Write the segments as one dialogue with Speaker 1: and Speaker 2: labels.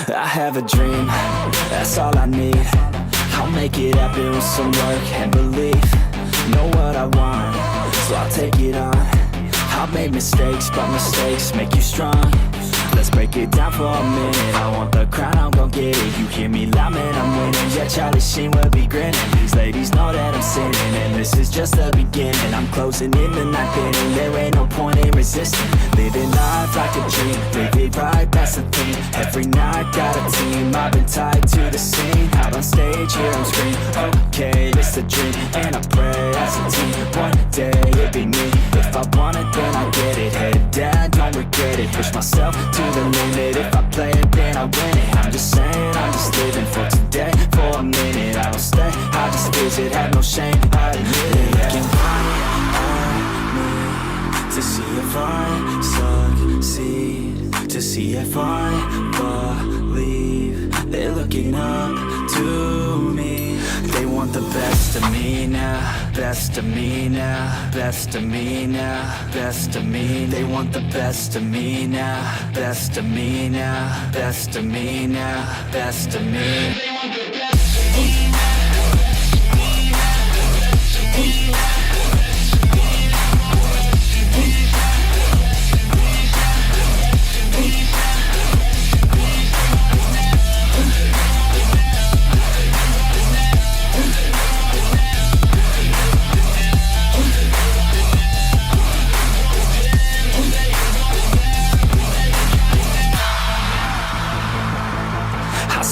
Speaker 1: I have a dream, that's all I need. I'll make it happen with some work and belief. Know what I want, so I'll take it on. I've made mistakes, but mistakes make you strong. Let's break it down for a minute. I want the crown, I'm gon' get it. You hear me loud, man, I'm winning. Yeah, Charlie Sheen will be grinning. These ladies know that I'm sinning, and this is just the beginning. I'm closing in the ninth inning. There ain't no point in resisting. Living life like a dream, live it right, that's the theme. Every night got a team, I've been tied to the scene. Out on stage, here I'm screaming. Okay, it's a dream, and I pray as a team. One day it'll be me. If I want it, then I get it. Head down, don't regret it. Push myself to the limit. If I play it, then I win it. I'm just saying, I'm just living for today. For a minute, I don't stay, I just visit. Have no shame, I admit it. Looking right at me to see if I succeed, to see if I believe. They're looking up to me. They want the best of me now, best of me now, best of me now, best of me. They want the best of me now, best of me now, best of me now, best of me. They want the best of me now.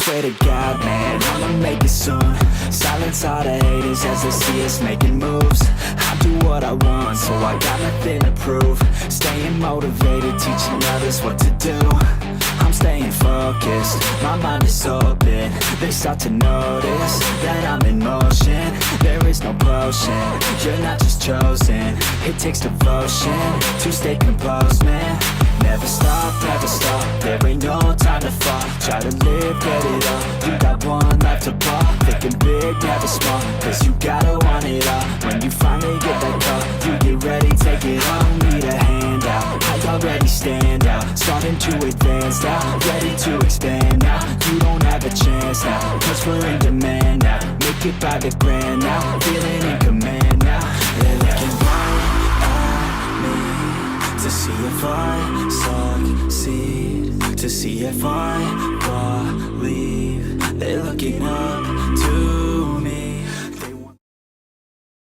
Speaker 1: Swear to God, man, I'ma make it soon. Silence all the haters as they see us making moves. I do what I want, so I got nothing to prove. Staying motivated, teaching others what to do. I'm staying focused, my mind is open. They start to notice that I'm in motion. There is no potion, you're not just chosen. It takes devotion to stay composed, man. Never stop, there ain't no time to fall. Try to live, get it all, you got one life to ball. Thinking big, never small, cause you gotta want it all. When you finally get that call, you get ready, take it on. Need a hand out, I already stand out. Starting to advance now, ready to expand now. You don't have a chance now, cause we're in demand now. Make it by the grand now, feeling in command now. They're looking right at me to see if I succeed, to see if I believe. They're looking up to